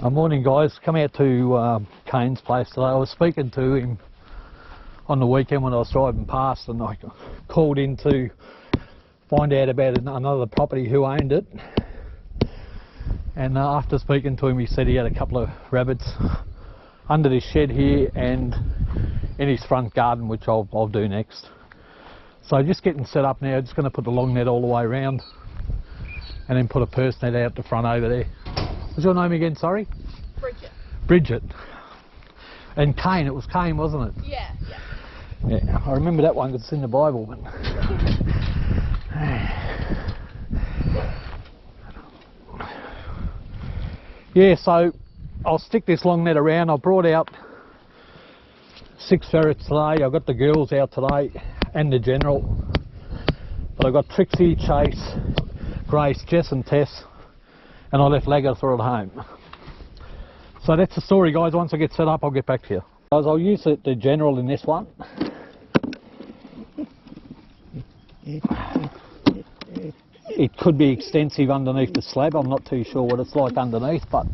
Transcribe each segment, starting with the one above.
Morning guys, come out to Kane's place today. I was speaking to him on the weekend when I was driving past, and I called in to find out about another property who owned it, and after speaking to him he said he had a couple of rabbits under this shed here and in his front garden, which I'll do next. So just getting set up now, just going to put the long net all the way around and then put a purse net out the front over there. What's your name again, sorry? Bridget. Bridget. And Kane, it was Kane, wasn't it? Yeah. Yeah, I remember that one because it's in the Bible. But yeah, so I'll stick this long net around. I brought out 6 ferrets today. I've got the girls out today and the general. But I've got Trixie, Chase, Grace, Jess and Tess, and I left Lagartha at home. So that's the story, guys. Once I get set up, I'll get back to you. Guys, I'll use the general in this one. It could be extensive underneath the slab. I'm not too sure what it's like underneath, but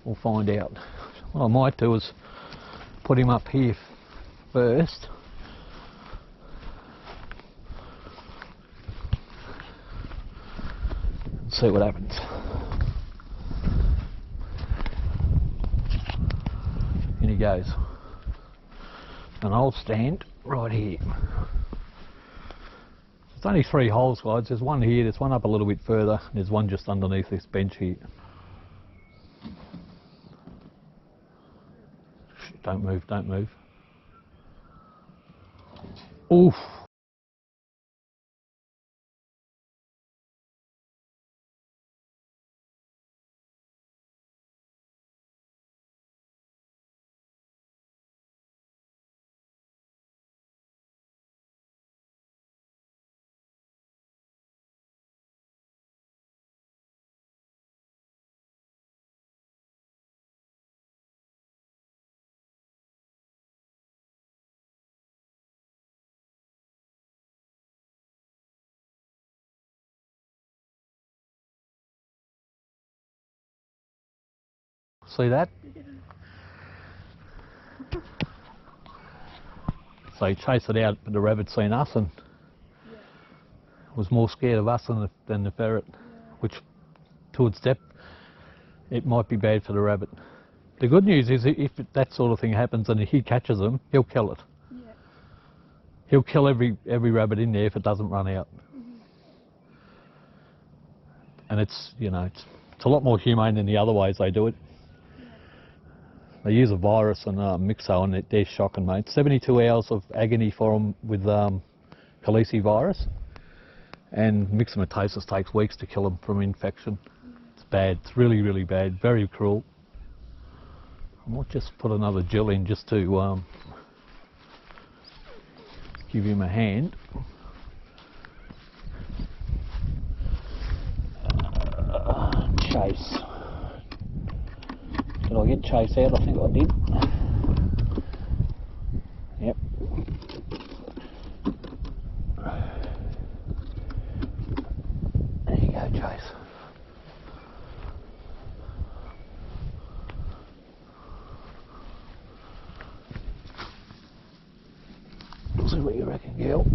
we'll find out. What I might do is put him up here first. And see what happens. In he goes. And I'll stand right here. There's only 3 holes, guys. There's one here, there's one up a little bit further, and there's one just underneath this bench here. Don't move, don't move. Oof. See that? So he chased it out, but the rabbit seen us and was more scared of us than the ferret, which to its depth, it might be bad for the rabbit. The good news is if that sort of thing happens and he catches them, he'll kill it. Yeah. He'll kill every rabbit in there if it doesn't run out. And it's, you know, it's a lot more humane than the other ways they do it. They use a virus and Mixo, and they're shocking, mate. 72 hours of agony for them with Khaleesi virus, and myxomatosis takes weeks to kill them from infection. It's bad. It's really, really bad. Very cruel. I might just put another gel in just to give him a hand. Chase. Did I get Chase out? I think I did. Yep. There you go, Chase. See what you reckon, girl.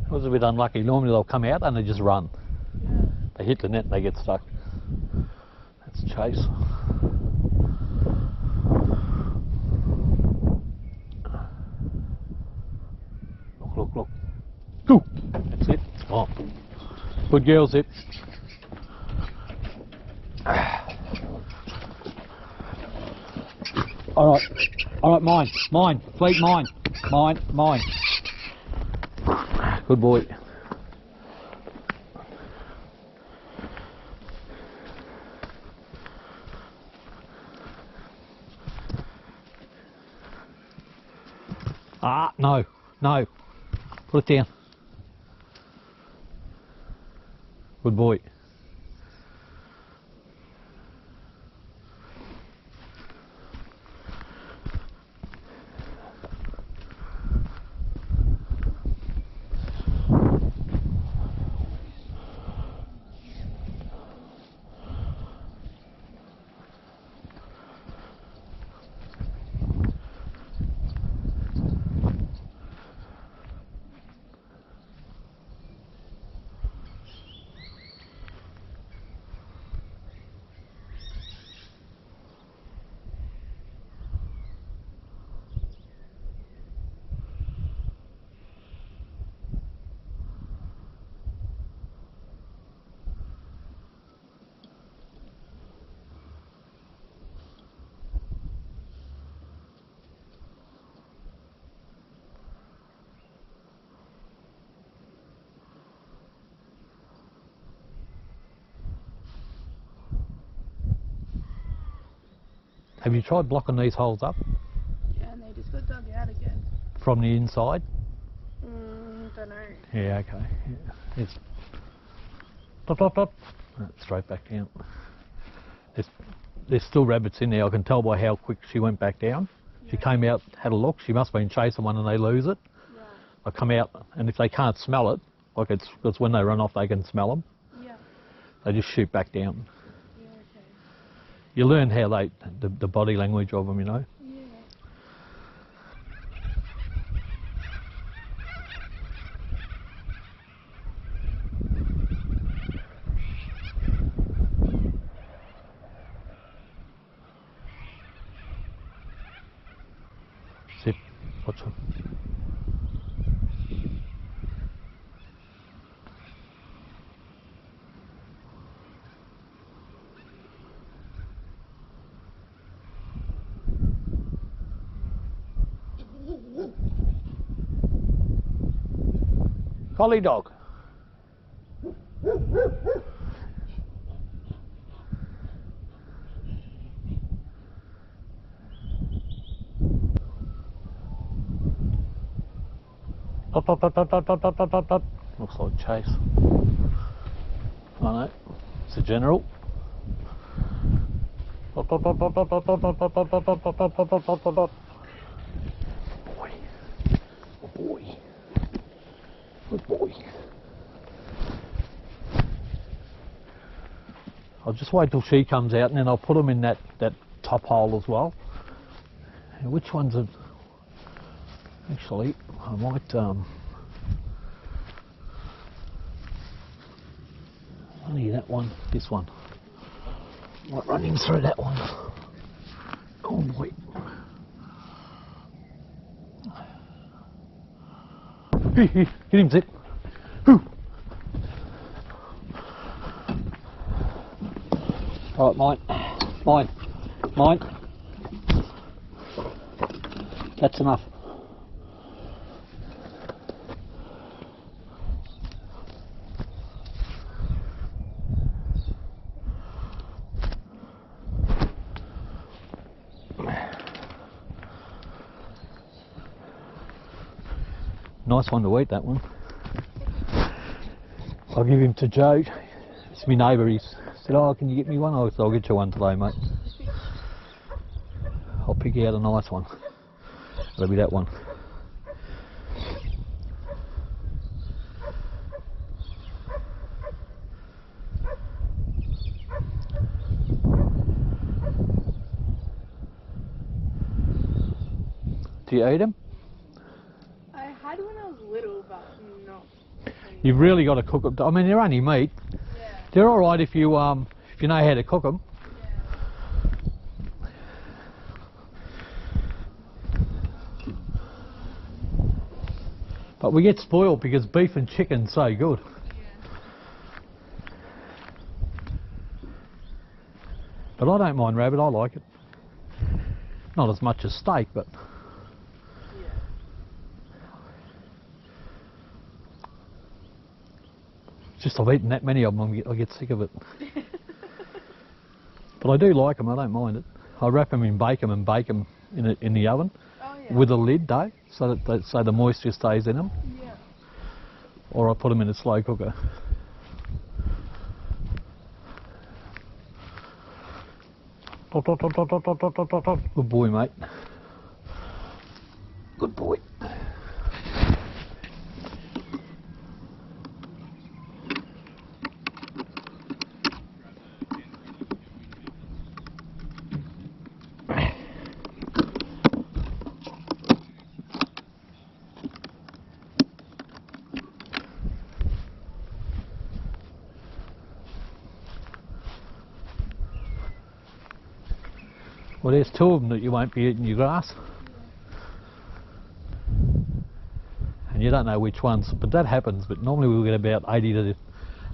It was a bit unlucky. Normally they'll come out and they just run. Yeah. They hit the net and they get stuck. That's Chase. Look. Go! That's it. Oh. Good girl, Zip. Alright, mine, fleet mine. Good boy. Ah, no. Put it down. Good boy. Have you tried blocking these holes up? Yeah, and they just got dug out again. From the inside? Don't know. Yeah, okay. Yeah. It's dot. Straight back down. There's still rabbits in there. I can tell by how quick she went back down. Yeah. She came out, had a look. She must have been chasing one and they lose it. Right. I come out, and if they can't smell it, like it's when they run off, they can smell them. Yeah. They just shoot back down. Yeah, okay. You learn how the body language of them, you know. Yeah. Sit. Watch them. Collie dog. Dot. Looks like Chase. I know. It's a general. Boy. Good boy. I'll just wait till she comes out and then I'll put them in that top hole as well. And which ones are... Actually, I might... only that one, this one. Might run him through that one. Oh boy. Get him, Zip. Alright, mine. That's enough. Nice one to eat, that one. I'll give him to Joe. It's my neighbour. He said, oh, can you get me one? I said, I'll get you one today, mate. I'll pick you out a nice one. It'll be that one. Do you eat them? I had when I was little, but not. You've really got to cook them. I mean, they're only meat. Yeah. They're all right if you know how to cook them. Yeah. But we get spoiled because beef and chicken's so good. Yeah. But I don't mind rabbit. I like it. Not as much as steak, but Yeah. just I've eaten that many of them, I get sick of it. But I do like them, I don't mind it. I wrap them in bacon and bake them in the oven Oh yeah. with a lid though, so that so the moisture stays in them. Yeah. Or I put them in a slow cooker. Good boy, mate. Good boy. Well, there's two of them that you won't be eating your grass. And you don't know which ones, but that happens. But normally we'll get about 80 to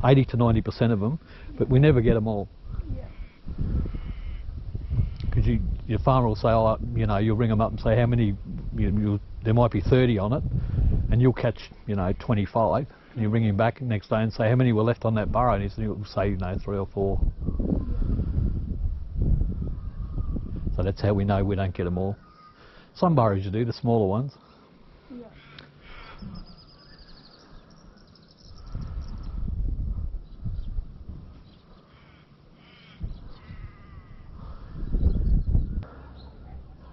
90% of them, but we never get them all. Yeah. Because your farmer will say, oh, you know, you'll ring them up and say how many, there might be 30 on it, and you'll catch, 25, and you ring him back next day and say how many were left on that burrow, and he'll say, 3 or 4. So that's how we know we don't get them all. Some burrows you do, the smaller ones. Yeah.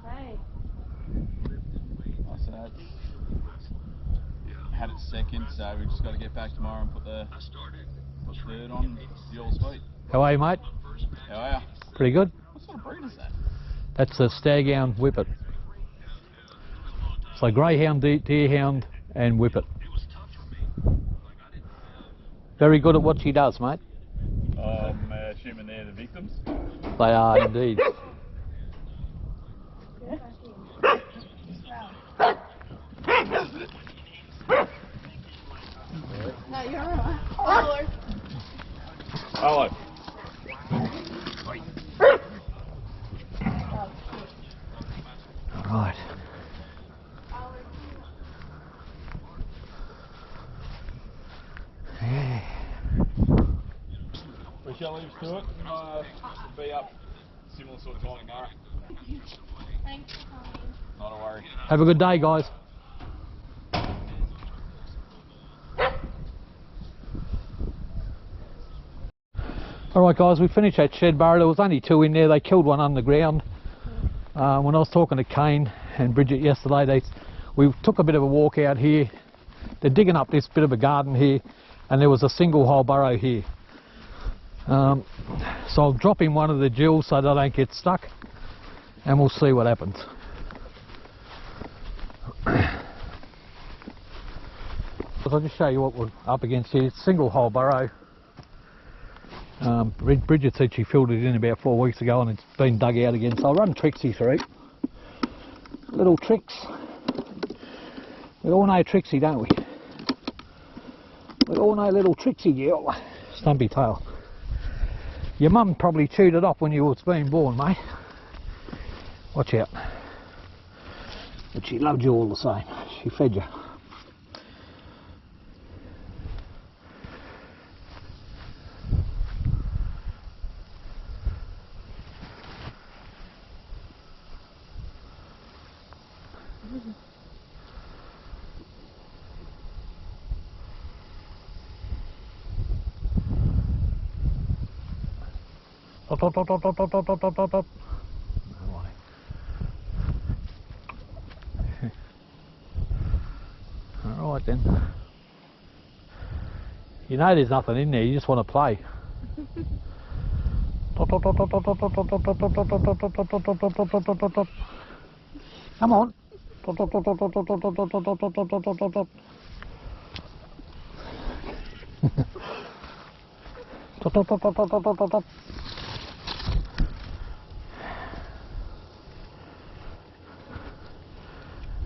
Hey. Oh, so that's had it second, so we've just got to get back tomorrow and put third on the all sweet. How are you, mate? How are ya? Pretty good. What sort of breed is that? That's a staghound whippet. So greyhound, deerhound and whippet. Very good at what she does, mate. I'm assuming they're the victims. They are indeed. No, you're right. Oh, Lord. Hello. All right. Yeah. We shall leave to it. We'll be up similar sort of time tomorrow. Thanks for coming. Not a worry. Have a good day, guys. Alright guys, we finished that shed burrow. There was only 2 in there. They killed one underground. When I was talking to Kane and Bridget yesterday, we took a bit of a walk out here. They're digging up this bit of a garden here, and there was a single hole burrow here. So I'll drop in one of the jills so they don't get stuck, and we'll see what happens. I'll just show you what we're up against here. It's single hole burrow. Bridget said she filled it in about 4 weeks ago and it's been dug out again, so I'll run Trixie through. Little Trix. We all know Trixie, don't we? We all know little Trixie girl. Stumpy tail. Your mum probably chewed it off when you was being born, mate. Watch out. But she loved you all the same. She fed you. Top. Alright then. You know there's nothing in there, you just want to play. Come on.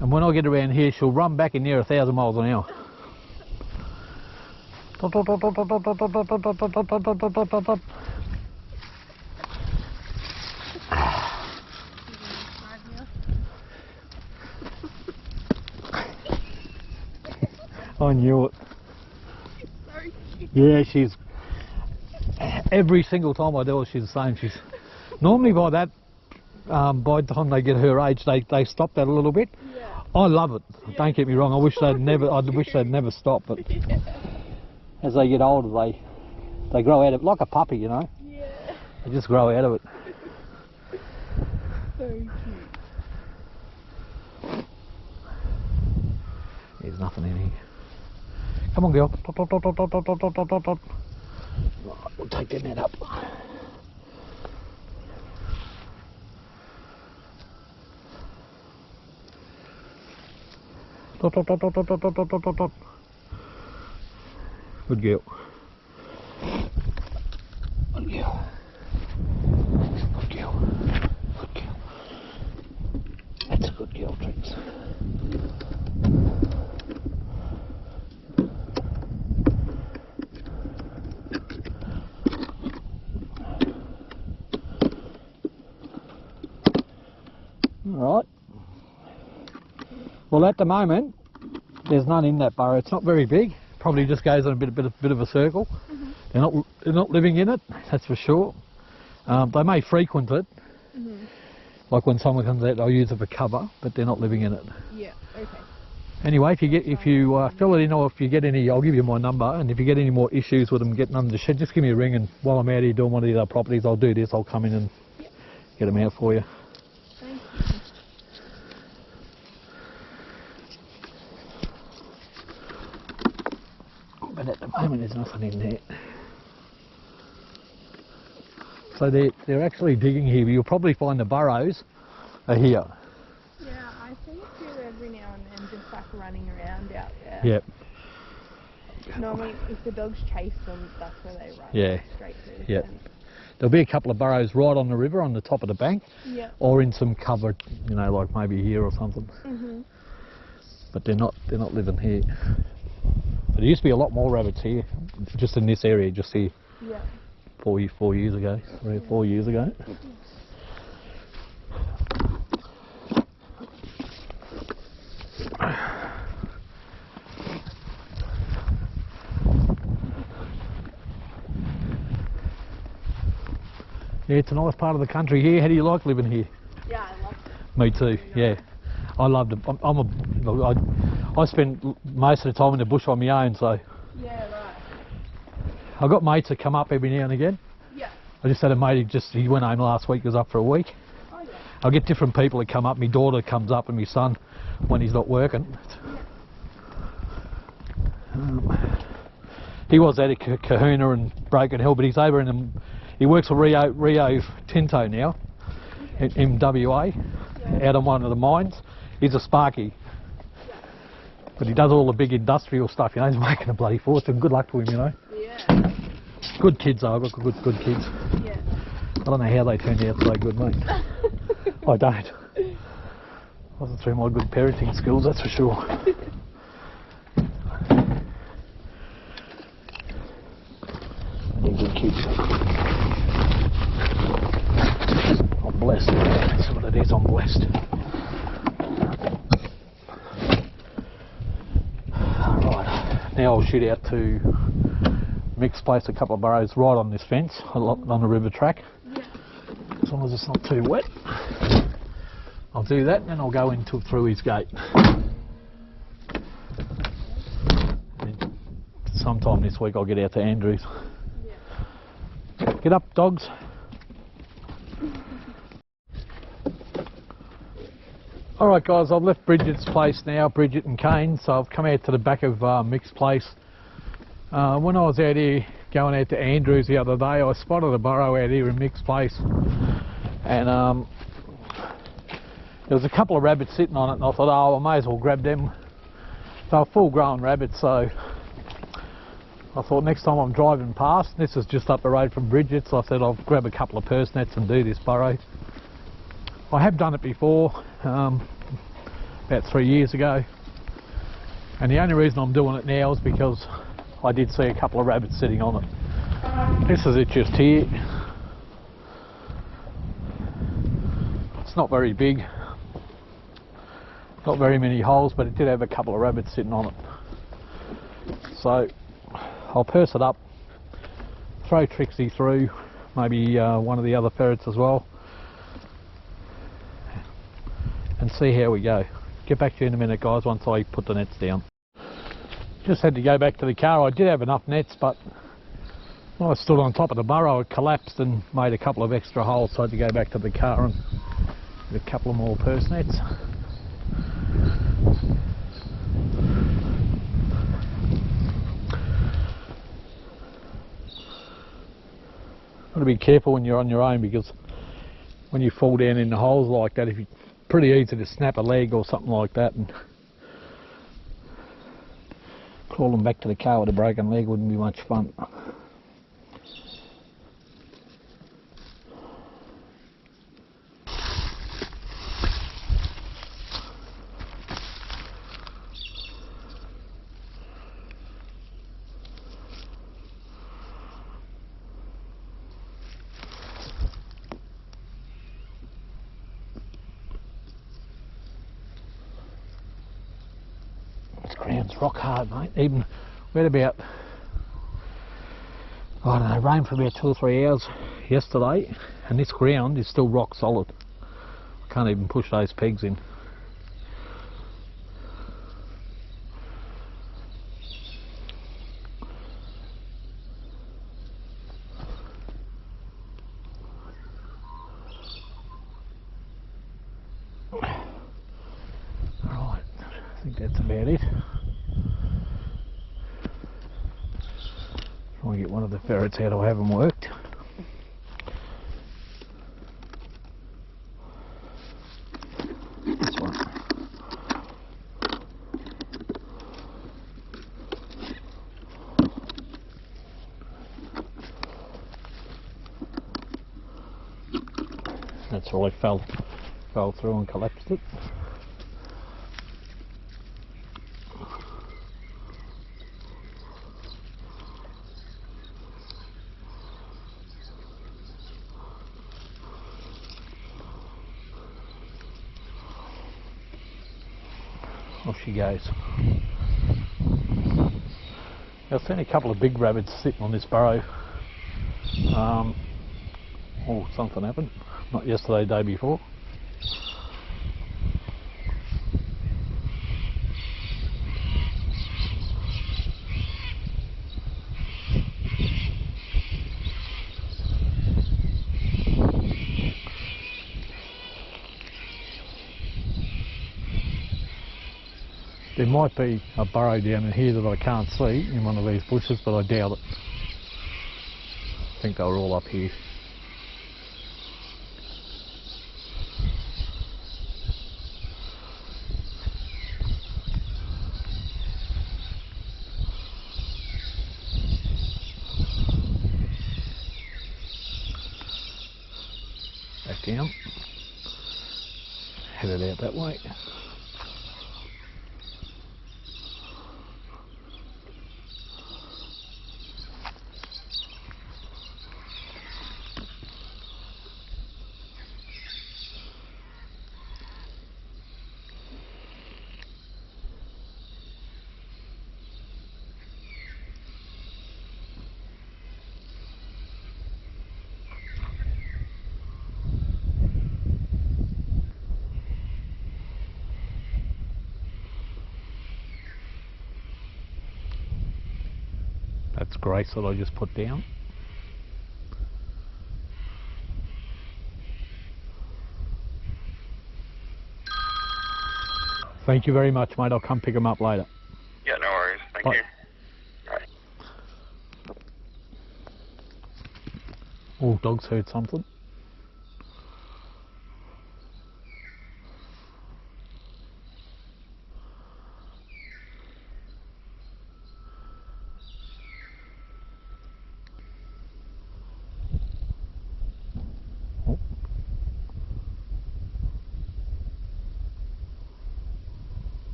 And when I get around here, she'll run back in there 1,000 miles an hour. I knew it. So cute. Yeah, she's... Every single time I do it, she's the same. She's... Normally by that, by the time they get her age, they stop that a little bit. Yeah. I love it. Yeah. Don't get me wrong. I wish they'd never stop. But as they get older, they grow out of it like a puppy, you know. Yeah. They just grow out of it. So cute. There's nothing in here. Come on, girl. Dot, dot, dot, dot, dot, dot, dot, dot, dot. Right, we'll take that net up. Dot, dot, dot, dot, dot, dot, dot, dot, dot, dot. Good girl. Good girl. Good girl. Good girl. That's a good girl, Trix. Alright. Well, at the moment, there's none in that burrow. It's not very big. Probably just goes on a bit of a circle. Mm-hmm. They're not living in it, that's for sure. They may frequent it. Mm-hmm. Like when someone comes out, they'll use it for cover, but they're not living in it. Yeah. Okay. Anyway, if you fill it in, or if you get any, I'll give you my number. And if you get any more issues with them getting under the shed, just give me a ring. And while I'm out here doing one of the other properties, I'll do this. I'll come in and get them out for you. Thank you. But at the moment, there's nothing in there. So they're actually digging here. But you'll probably find the burrows are here. Yeah, I see it too every now and then, just like running around out there. Yep. Normally, if the dogs chase them, that's where they run. Yeah. Straight to. Yep. There'll be a couple of burrows right on the river, on the top of the bank, Yeah. or in some cover, you know, like maybe here or something. Mhm. But they're not living here. But there used to be a lot more rabbits here, just in this area, just here, Yeah. 4 years ago, 3 or 4 years ago. Yeah, it's a nice part of the country here. How do you like living here? Yeah, I love it. Me too, yeah. I loved it. I spent most of the time in the bush on my own, so Yeah, right. I've got mates that come up every now and again. Yeah. I just had a mate he went home last week, was up for a week. Oh yeah. I'll get different people that come up. My daughter comes up and my son when he's not working. He was at a Kahuna and Broken Hill, but he's over in he works for Rio Tinto now in WA, out on one of the mines. He's a sparky, but he does all the big industrial stuff, you know. He's making a bloody fortune. Good luck to him, you know. Yeah. Good kids though. I've got good kids. Yeah. I don't know how they turned out so good, mate. I don't. Wasn't through my good parenting skills, that's for sure. They're good kids. I'm blessed. That's what it is. I'm blessed. Right. Now I'll shoot out to Mick's place, a couple of burrows right on this fence, on the river track. Yeah. As long as it's not too wet. I'll do that and then I'll go through his gate. And sometime this week I'll get out to Andrews. Yeah. Get up, dogs. Alright guys, I've left Bridget's place now, Bridget and Kane, so I've come out to the back of Mick's place. When I was out here going out to Andrews the other day, I spotted a burrow out here in Mick's place, and there was a couple of rabbits sitting on it, and I thought, oh, I may as well grab them. They were full grown rabbits, so I thought next time I'm driving past, this is just up the road from Bridget's, I said I'll grab a couple of purse nets and do this burrow. I have done it before, about 3 years ago, and the only reason I'm doing it now is because I did see a couple of rabbits sitting on it. This is it just here. It's not very big, not very many holes, but it did have a couple of rabbits sitting on it. so I'll purse it up, throw Trixie through, maybe one of the other ferrets as well, and see how we go. Get back to you in a minute, guys, once I put the nets down. Just had to go back to the car. I did have enough nets, but when I stood on top of the burrow, it collapsed and made a couple of extra holes, so I had to go back to the car and get a couple of more purse nets. Got to be careful when you're on your own, because when you fall down in the holes like that, it's pretty easy to snap a leg or something like that, and crawling back to the car with a broken leg wouldn't be much fun. This ground's rock hard, mate. Even we had about, I don't know, rain for about 2 or 3 hours yesterday, and this ground is still rock solid. Can't even push those pegs in. Alright, I think that's about it. Try and get one of the ferrets out I haven't worked. This one. That's all, I fell through and collapsed it. Off she goes. I've seen a couple of big rabbits sitting on this burrow. Oh, something happened. Not yesterday, day before. There might be a burrow down in here that I can't see in one of these bushes, but I doubt it. I think they were all up here. Back down. Headed out that way. That's grace that I just put down. Thank you very much, mate. I'll come pick them up later. Yeah, no worries. Thank Bye. you. Right. Oh, dog's heard something. Oh.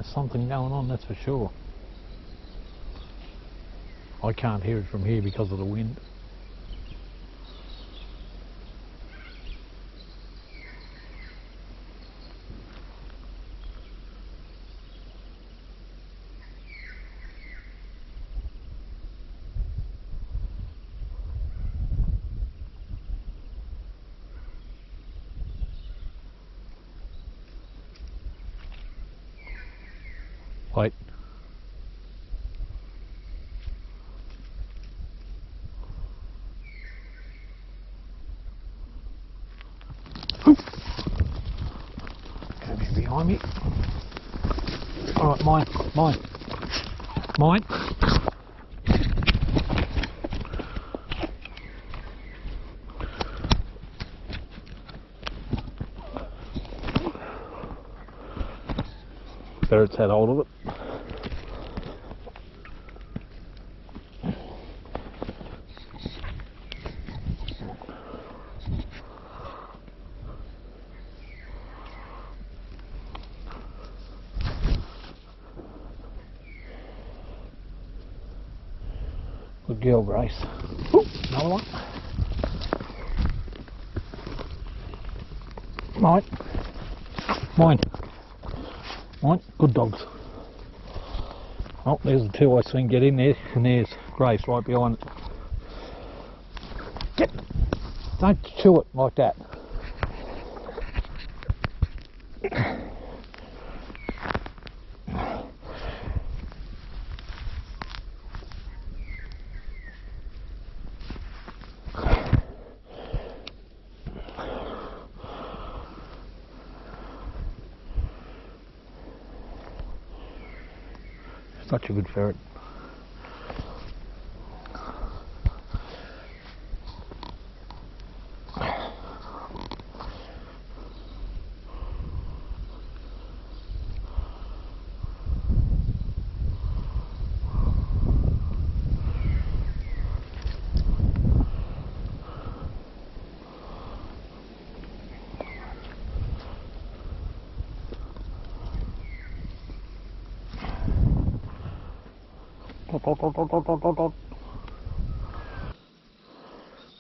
There's something going on, that's for sure. I can't hear it from here because of the wind. Wait. Coming behind me. Alright, mine. Ferret's had hold of it. Good girl, Grace. Ooh, another one. Mine. Good dogs. Oh, there's the two I seen get in there, and there's Grace right behind it. Get! Don't chew it like that. Such a good ferret.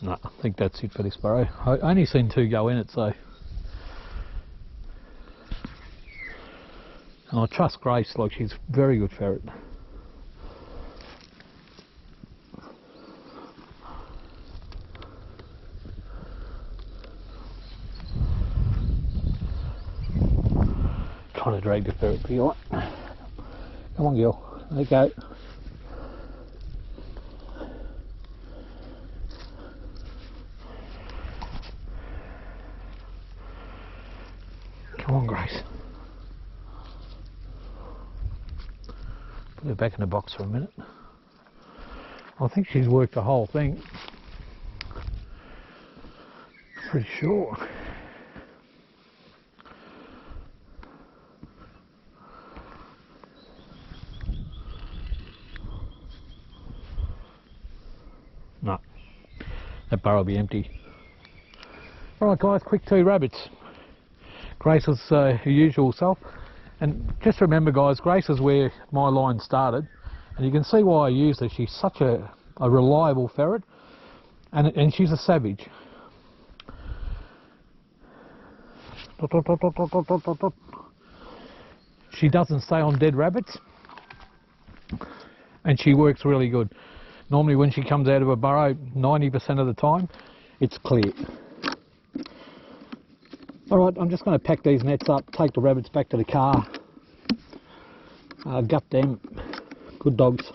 No, I think that's it for this burrow. I only seen two go in it, so. And I trust Grace, like she's a very good ferret. Trying to drag the ferret behind. Come on, girl. There you go. Come on, Grace. Put her back in the box for a minute. I think she's worked the whole thing. Pretty sure. No, that burrow will be empty. Alright guys, quick 2 rabbits. Grace is her usual self, and just remember guys, Grace is where my line started, and you can see why I use her. She's such a reliable ferret, and she's a savage. She doesn't stay on dead rabbits, and she works really good. Normally when she comes out of a burrow, 90% of the time, it's clear. Alright, I'm just going to pack these nets up, take the rabbits back to the car, gut them. Good dogs.